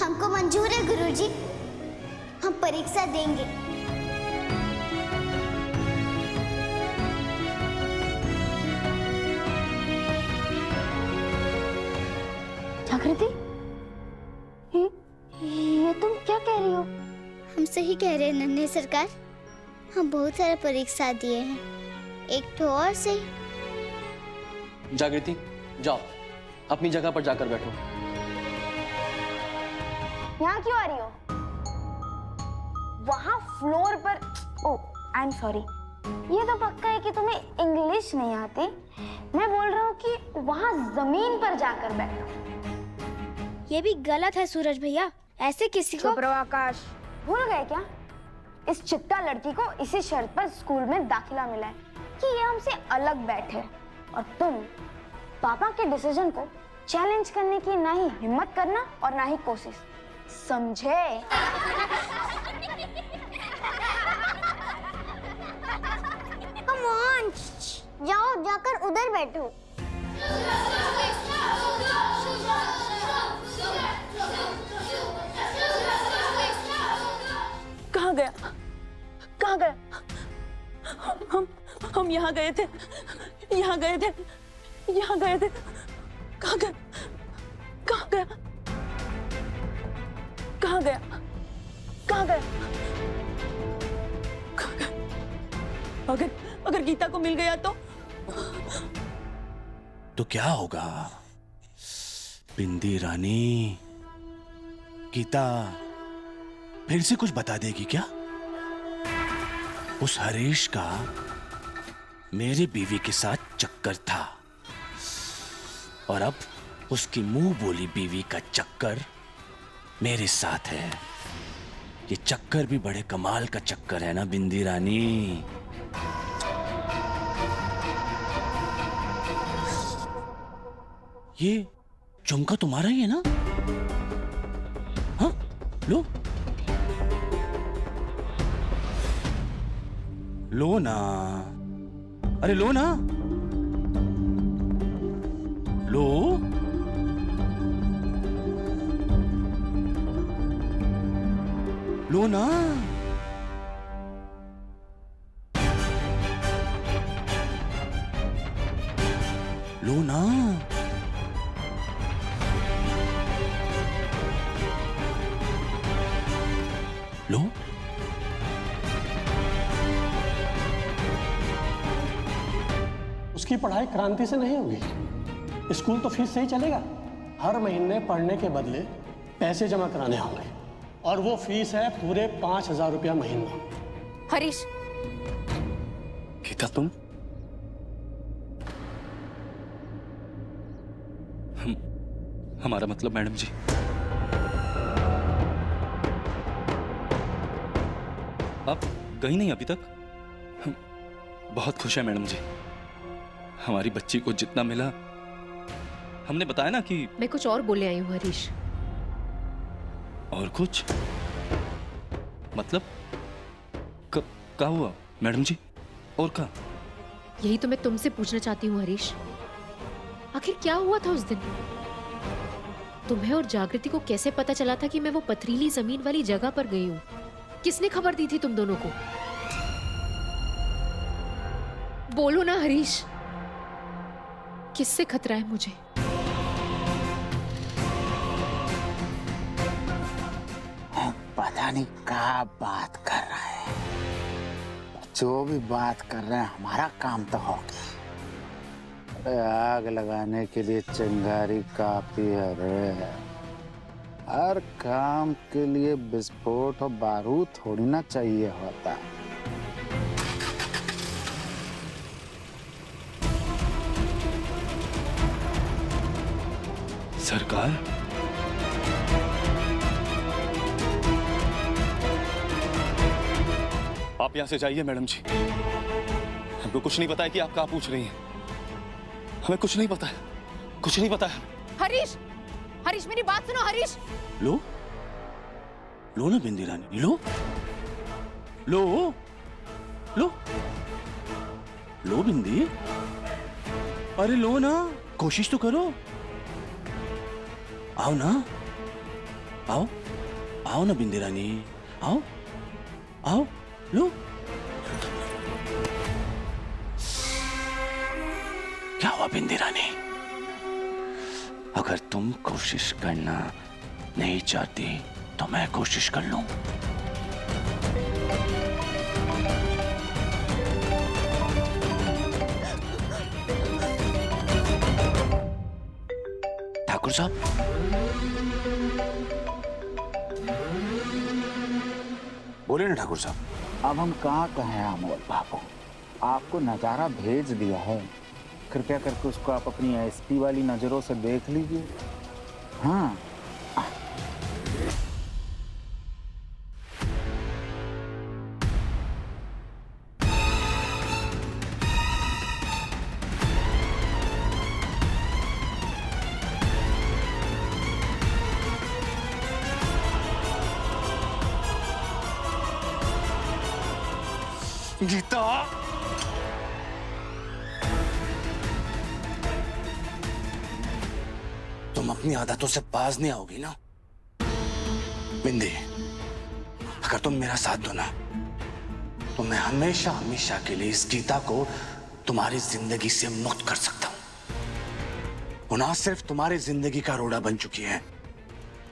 हमको मंजूर है गुरुजी, हम परीक्षा देंगे। जागृति, ये तुम क्या कह रही हो? हम सही कह रहे हैं नन्हे सरकार, हम बहुत सारे परीक्षा दिए हैं, एक तो और सही। जागृति, जाओ अपनी जगह पर जाकर बैठो। यहाँ क्यों आ रही हो? वहाँ फ्लोर पर। ओह, आई एम सॉरी। ये तो पक्का है कि तुम्हें इंग्लिश नहीं आती। मैं बोल रहा हूँ कि वहाँ जमीन पर जाकर बैठो। ये भी गलत है सूरज भैया, ऐसे किसी को। चुप रहो आकाश। भूल गए क्या? इस चिट्टा लड़की को इसी शर्त पर स्कूल में दाखिला मिला है कि ये हमसे अलग बैठे, और तुम पापा के डिसीजन को चैलेंज करने की ना ही हिम्मत करना और ना ही कोशिश, समझे? कम ऑन, जाओ जाकर उधर बैठो। कहाँ गया? कहाँ गया? हम यहाँ गए थे, यहाँ गए थे, यहाँ गए थे। कहाँ गया? कहाँ गया? कहाँ गया? कहाँ गया? कहाँ गया? अगर गीता को मिल गया तो क्या होगा? बिंदी रानी, गीता फिर से कुछ बता देगी क्या? उस हरीश का मेरी बीवी के साथ चक्कर था, और अब उसकी मुंह बोली बीवी का चक्कर मेरे साथ है। ये चक्कर भी बड़े कमाल का चक्कर है ना बिंदी रानी? ये झुमका तुम्हारा ही है ना? हाँ, लो लो ना, अरे लो ना, लो। लो ना, लो ना। लो। उसकी पढ़ाई क्रांति से नहीं होगी। स्कूल तो फीस से ही चलेगा। हर महीने पढ़ने के बदले पैसे जमा कराने होंगे, और वो फीस है पूरे 5,000 रुपया महीना। हरीश, गीता तुम हमारा मतलब मैडम जी, आप गई नहीं अभी तक? हम बहुत खुश है मैडम जी। हमारी बच्ची को जितना मिला, हमने बताया ना कि मैं कुछ और बोले आई हूँ हरीश। और कुछ मतलब क्या हुआ मैडम जी? और क्या? यही तो मैं तुमसे पूछना चाहती हूँ हरीश, आखिर क्या हुआ था उस दिन? तुम्हें और जागृति को कैसे पता चला था कि मैं वो पथरीली जमीन वाली जगह पर गई हूँ? किसने खबर दी थी तुम दोनों को? बोलो ना हरीश, किससे खतरा है मुझे? पता नहीं क्या बात कर रहा है। जो भी बात कर रहे हैं, हमारा काम तो हो गया। अरे आग लगाने के लिए चिंगारी काफी है रे। हर काम के लिए विस्फोट और बारूद थोड़ी ना चाहिए होता। सरकार, आप यहां से जाइए मैडम जी। हमको कुछ नहीं पता है कि आप क्या पूछ रही हैं। हमें कुछ नहीं पता है, कुछ नहीं पता है। हरीश, हरीश मेरी बात सुनो हरीश। लो लो ना बिंदी रानी, लो लो लो लो बिंदी, अरे लो ना, कोशिश तो करो। आओ ना, आओ आओ ना बिंदी रानी, आओ आओ लो। क्या हुआ बिंदी रानी? अगर तुम कोशिश करना नहीं चाहती तो मैं कोशिश कर लूं। ठाकुर साहब, बोले ना ठाकुर साहब। अब हम कहाँ कहें अमोल बाबू, आपको नजारा भेज दिया है, कृपया करके उसको आप अपनी एसपी वाली नजरों से देख लीजिए। हाँ, गीता, तुम अपनी आदतों से बाज नहीं आओगी ना बिंदी? अगर तुम मेरा साथ दो ना तो मैं हमेशा हमेशा के लिए इस गीता को तुम्हारी जिंदगी से मुक्त कर सकता हूं। वो ना सिर्फ तुम्हारी जिंदगी का रोड़ा बन चुकी है,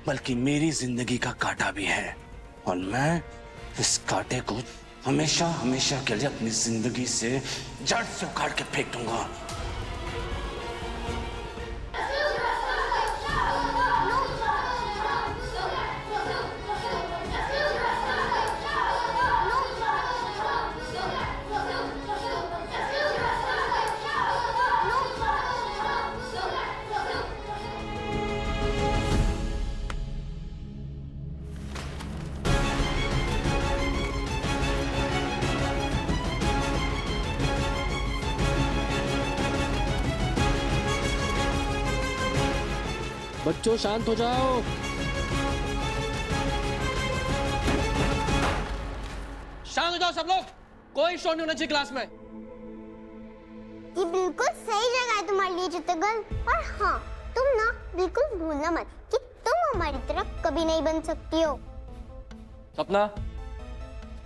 बल्कि मेरी जिंदगी का कांटा भी है, और मैं इस कांटे को हमेशा हमेशा के लिए अपनी जिंदगी से जड़ से उखाड़ के फेंक दूंगा। बच्चों शांत हो जाओ। शांत हो जाओ सब लोग, कोई शोर नहीं होना चाहिए क्लास में। ये बिल्कुल सही जगह है तुम्हारे लिए चित्तगल। और हाँ, तुम ना बिल्कुल भूलना मत कि तुम हमारी तरफ कभी नहीं बन सकती हो। सपना,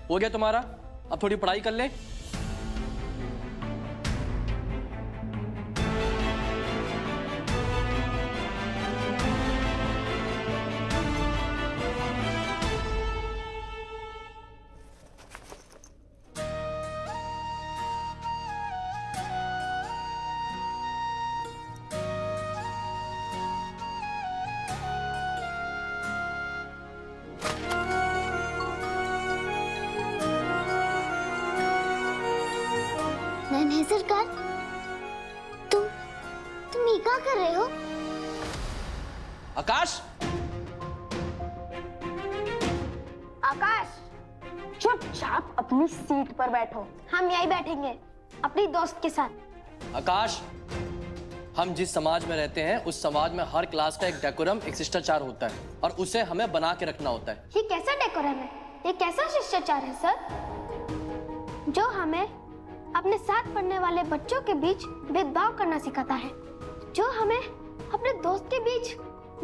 हो गया तुम्हारा? अब थोड़ी पढ़ाई कर ले। नहीं सरकार, तुम ये क्या कर रहे हो? आकाश, आकाश, चुपचाप अपनी सीट पर बैठो। हम यहीं बैठेंगे अपनी दोस्त के साथ। आकाश, हम जिस समाज में रहते हैं उस समाज में हर क्लास का एक डेकोरम, एक शिष्टाचार होता है, और उसे हमें बना के रखना होता है। ये कैसा डेकोरम है? ये कैसा शिष्टाचार है सर, जो हमें अपने साथ पढ़ने वाले बच्चों के बीच भेदभाव करना सिखाता है, जो हमें अपने दोस्त के बीच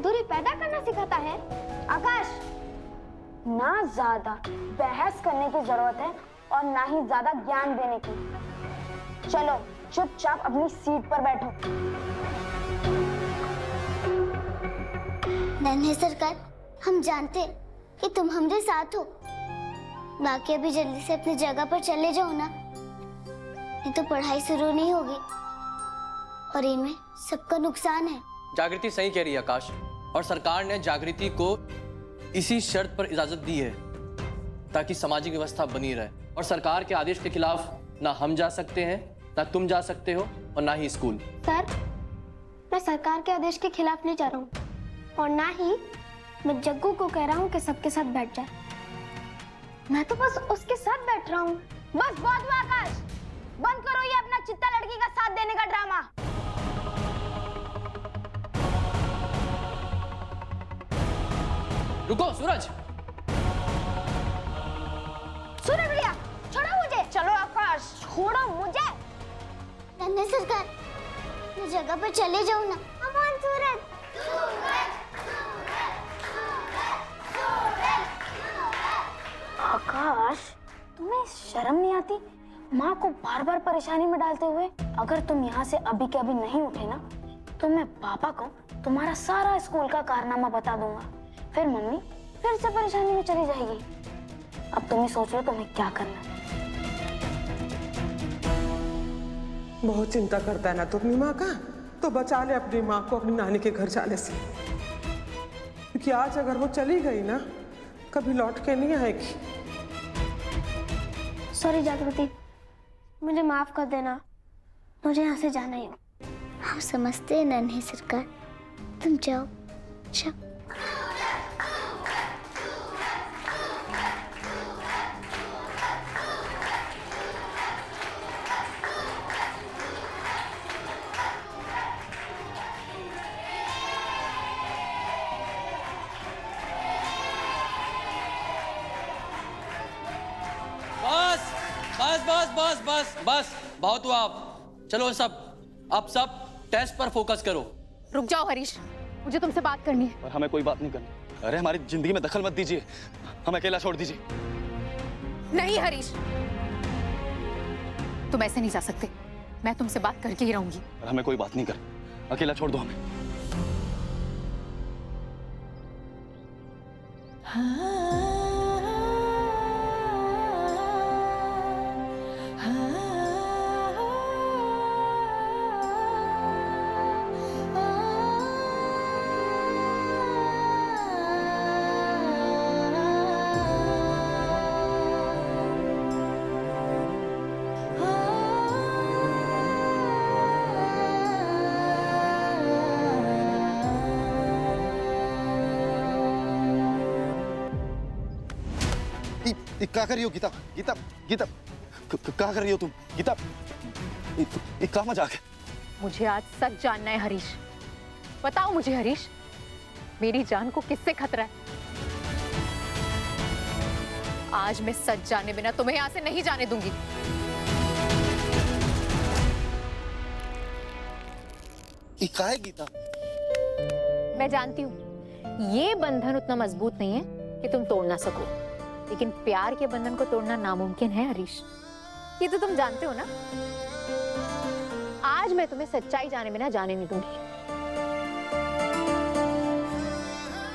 दूरी पैदा करना सिखाता है? आकाश, ना ज्यादा बहस करने की जरूरत है और ना ही ज्यादा ज्ञान देने की। चलो चुपचाप अपनी सीट पर बैठो। नहीं सरकार, हम जानते हैं कि तुम हमारे साथ हो। बाकी अभी जल्दी से अपनी जगह पर चले जाओ ना, नहीं तो पढ़ाई शुरू नहीं होगी और इनमें सबका नुकसान है। जागृति सही कह रही है आकाश, और सरकार ने जागृति को इसी शर्त पर इजाजत दी है ताकि सामाजिक व्यवस्था बनी रहे, और सरकार के आदेश के खिलाफ ना हम जा सकते हैं, ना तुम जा सकते हो, और ना ही स्कूल। सर, मैं सरकार के आदेश के खिलाफ नहीं जा रहा हूँ, और ना ही मैं जग्गू को कह रहा हूँ कि सबके साथ बैठ जाए। मैं तो बस उसके साथ बैठ रहा हूँ। बस बहुत हुआ आकाश, बंद करो ये अपना चित्ता लड़की का साथ देने का ड्रामा। रुको सूरज। सूरज भैया, छोड़ो मुझे। चलो आकाश, छोड़ो मुझे। नहीं सरकार, मैं जगह पर चले जाऊँ ना। अमन, सूरज। माँ को बार बार परेशानी में डालते हुए अगर तुम यहाँ से अभी के अभी नहीं उठे ना तो मैं पापा को तुम्हारा सारा स्कूल का कारनामा बता दूंगा। फिर मम्मी फिर से परेशानी में चली जाएगी। अब तुम ही सोच लो तुम्हें क्या करना है। बहुत चिंता करता है ना तू अपनी माँ का, तो बचा ले अपनी माँ को अपनी नानी के घर जाने से, क्योंकि आज अगर वो चली गई ना कभी लौट के नहीं आएगी। सॉरी जागृति, मुझे माफ कर देना, मुझे यहाँ से जाना ही हो। हम समझते हैं नन्हे सरकार, तुम जाओ जाओ। बस बहुत हुआ। आप चलो अब सब टेस्ट पर फोकस करो। रुक जाओ हरीश, मुझे तुमसे बात करनी है। और हमें कोई बात नहीं करनी। अरे हमारी जिंदगी में दखल मत दीजिए, हमें अकेला छोड़ दीजिए। नहीं हरीश, तुम ऐसे नहीं जा सकते, मैं तुमसे बात करके ही रहूंगी। और हमें कोई बात नहीं कर, अकेला छोड़ दो हमें। क्या कर रही हो गीता? गीता गीता क्या कर रही हो तुम? गीता क्या मजाक है? मुझे आज सच जानना है हरीश, बताओ मुझे हरीश, मेरी जान को किससे खतरा है? आज मैं सच जाने बिना तुम्हें यहाँ से नहीं जाने दूंगी। क्या है गीता? मैं जानती हूँ ये बंधन उतना मजबूत नहीं है कि तुम तोड़ ना सको, लेकिन प्यार के बंधन को तोड़ना नामुमकिन है हरीश, ये तो तुम जानते हो ना। आज मैं तुम्हें सच्चाई जाने बिना जाने नहीं दूंगी।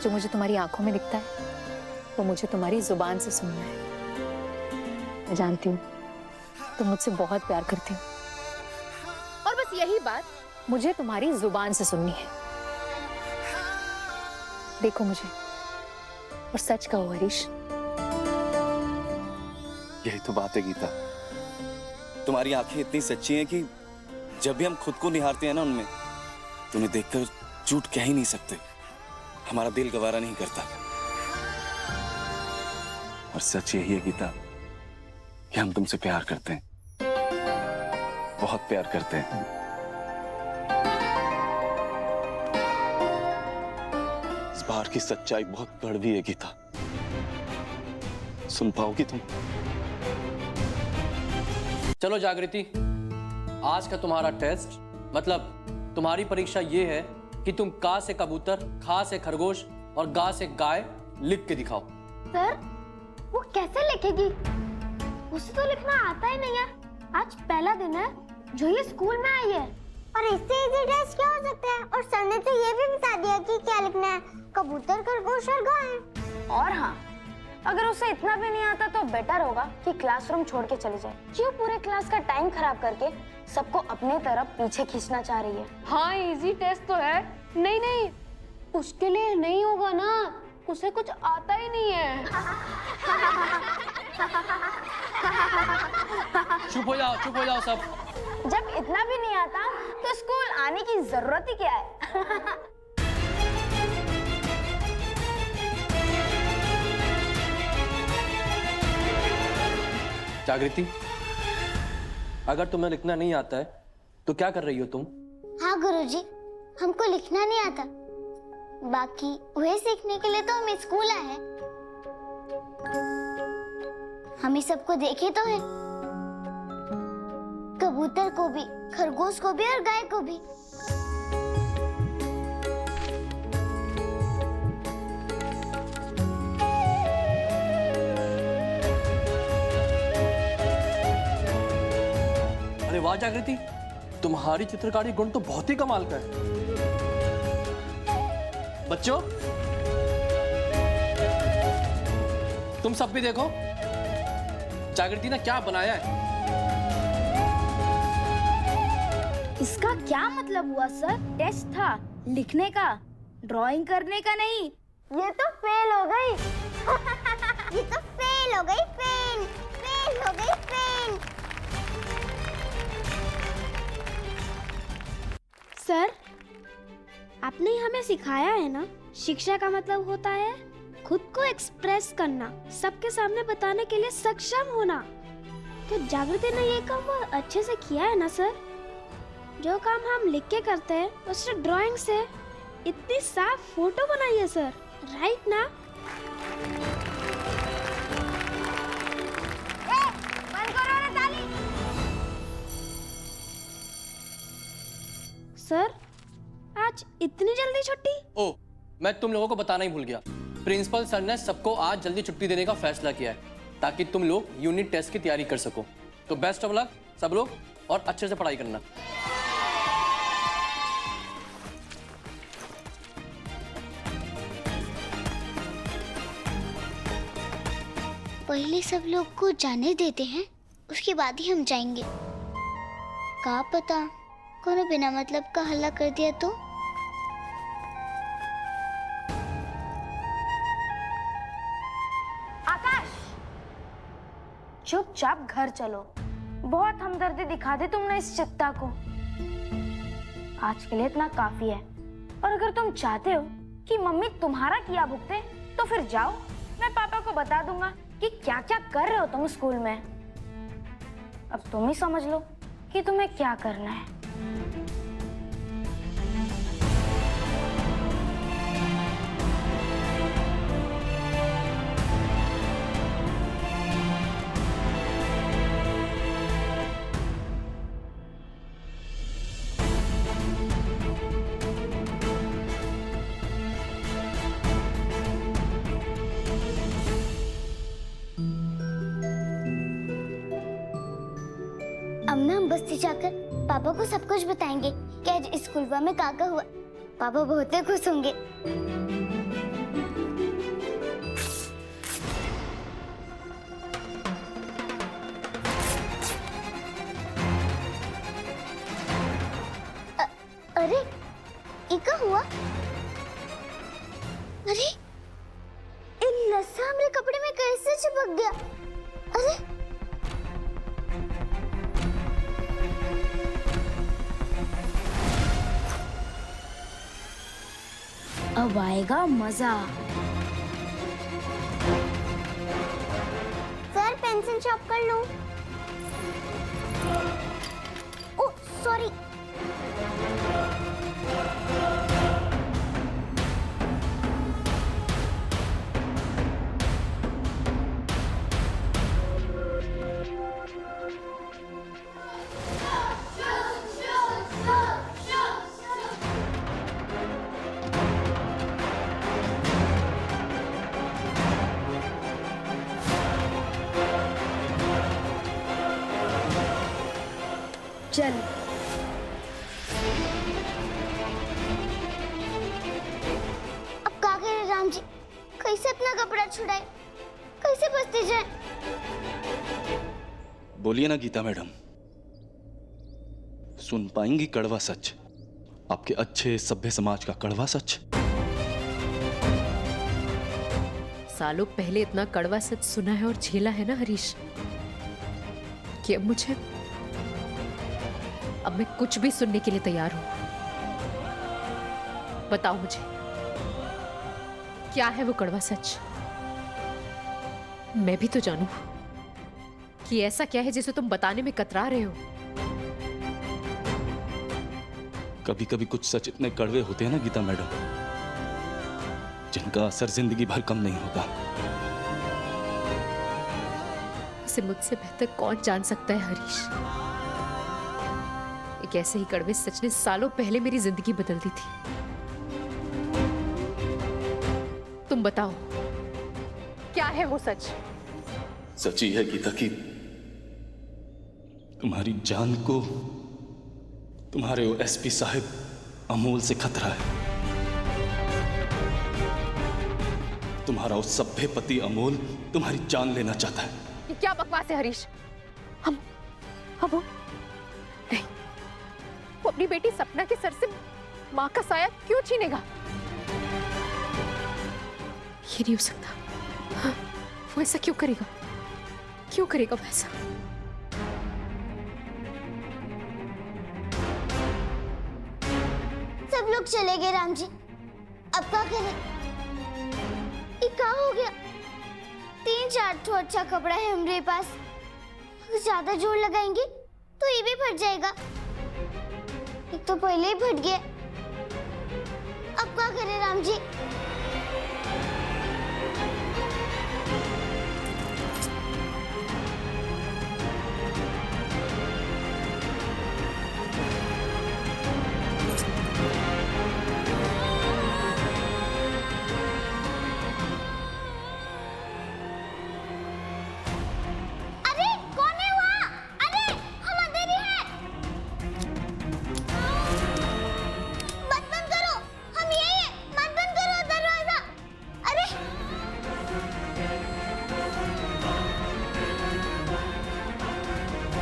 जो मुझे तुम्हारी आंखों में दिखता है वो मुझे तुम्हारी जुबान से सुनना है। मैं जानती हूँ तुम मुझसे बहुत प्यार करती हो, और बस यही बात मुझे तुम्हारी जुबान से सुननी है। देखो मुझे और सच कहो हरीश। यही तो बात है गीता, तुम्हारी आंखें इतनी सच्ची हैं कि जब भी हम खुद को निहारते हैं ना उनमें, तुम्हें देखकर झूठ कह ही नहीं सकते। हमारा दिल गवारा नहीं करता। और सच यही है गीता कि हम तुमसे प्यार करते हैं, बहुत प्यार करते हैं। इस बार की सच्चाई बहुत कड़वी है गीता, सुन पाओगी तुम? चलो जागृति, आज का तुम्हारा टेस्ट मतलब तुम्हारी परीक्षा ये है कि तुम का से कबूतर, खा से खरगोश और गा से गाय लिख के दिखाओ। सर वो कैसे लिखेगी? उसे तो लिखना आता ही नहीं है। आज पहला दिन है जो ये स्कूल में आई है, और इससे इजी टेस्ट क्या हो सकता है? और सर ने तो ये भी बता दिया कि क्या लिखना है, कबूतर, खरगोश और गाय। और हाँ, अगर उसे इतना भी नहीं आता तो बेटर होगा कि क्लासरूम छोड़ के चली जाए। क्यों पूरे क्लास का टाइम खराब करके सबको अपनी तरफ पीछे खींचना चाह रही है? हाँ इजी टेस्ट तो है। नहीं नहीं, उसके लिए नहीं होगा ना, उसे कुछ आता ही नहीं है। चुप हो जाओ सब। जब इतना भी नहीं आता तो स्कूल आने की जरूरत ही क्या है? जागृति, अगर तुम्हें लिखना नहीं आता है तो क्या कर रही हो तुम? हाँ गुरुजी, हमको लिखना नहीं आता, बाकी वह सीखने के लिए तो हम स्कूल आए हैं। हम ही सबको देखे तो है, कबूतर को भी, खरगोश को भी और गाय को भी। वाह जागृति, तुम्हारी चित्रकारी गुण तो बहुत ही कमाल का है। बच्चों, तुम सब भी देखो जागृति ने क्या बनाया है। इसका क्या मतलब हुआ सर? टेस्ट था लिखने का, ड्राइंग करने का नहीं। ये तो फेल हो गई। ये तो फेल हो गई, फेल फेल हो गई, फेल। सर, आपने हमें सिखाया है ना, शिक्षा का मतलब होता है खुद को एक्सप्रेस करना, सबके सामने बताने के लिए सक्षम होना। तो जागृति ने ये काम बहुत अच्छे से किया है ना सर। जो काम हम लिख के करते हैं उससे ड्राइंग से इतनी साफ फोटो बनाई है सर, राइट ना? बंद करो ना ताली। सर, आज इतनी जल्दी छुट्टी? ओ, मैं तुम लोगों को बताना ही भूल गया। प्रिंसिपल सर ने सबको आज जल्दी छुट्टी देने का फैसला किया है ताकि तुम लोग यूनिट टेस्ट की तैयारी कर सको। तो बेस्ट ऑफ लक सब लोग, और अच्छे से पढ़ाई करना। पहले सब लोग को जाने देते हैं, उसके बाद ही हम जाएंगे। क्या पता कोनो बिना मतलब का हल्ला कर दिया तो। आकाश, चुपचाप घर चलो। बहुत हमदर्दी दिखा दी तुमने इस चित्ता को। आज के लिए इतना काफी है। और अगर तुम चाहते हो कि मम्मी तुम्हारा किया भुगते तो फिर जाओ, मैं पापा को बता दूंगा कि क्या क्या कर रहे हो तुम स्कूल में। अब तुम ही समझ लो कि तुम्हें क्या करना है। अब ना हम बस्ती जाकर पापा को सब कुछ बताएंगे कि आज स्कूल में क्या हुआ। पापा बहुत ही खुश होंगे। अरे ये क्या हुआ? अरे ये लस्सा हमारे कपड़े में कैसे चिपक गया? अरे अब आएगा मजा। सर, पेंसिल शॉप कर लूं? Oh sorry. चल, अब क्या करे राम जी? कैसे अपना कपड़ा छुड़ाए, कैसे बचते जाए? बोलिए ना गीता मैडम, सुन पाएंगी कड़वा सच, आपके अच्छे सभ्य समाज का कड़वा सच। सालों पहले इतना कड़वा सच सुना है और झेला है ना हरीश, कि अब मैं कुछ भी सुनने के लिए तैयार हूं। बताओ मुझे, क्या है वो कड़वा सच? मैं भी तो जानूं कि ऐसा क्या है जिसे तुम बताने में कतरा रहे हो। कभी कभी कुछ सच इतने कड़वे होते हैं ना गीता मैडम, जिनका असर जिंदगी भर कम नहीं होता। इसे मुझसे बेहतर कौन जान सकता है हरीश। एक ऐसे ही कड़वे सच ने सालों पहले मेरी जिंदगी बदल दी थी। तुम बताओ, क्या है वो सच? सच ही है गीता की तुम्हारी जान को तुम्हारे वो एसपी साहब अमोल से खतरा है। तुम्हारा वो सभ्य पति अमोल तुम्हारी जान लेना चाहता है। ये क्या बकवास है हरीश? हम वो नहीं, वो अपनी बेटी सपना के सर से माँ का साया क्यों छीनेगा? ये नहीं हो सकता। हाँ, वो ऐसा क्यों करेगा? क्यों करेगा वो ऐसा? सब लोग चले गए राम जी, अब क्या करें? ये क्या हो गया? 3-4 ठो अच्छा कपड़ा है हमारे पास, अगर ज्यादा जोर लगाएंगे तो ये भी फट जाएगा। एक तो पहले ही फट गया, अब क्या करें राम जी?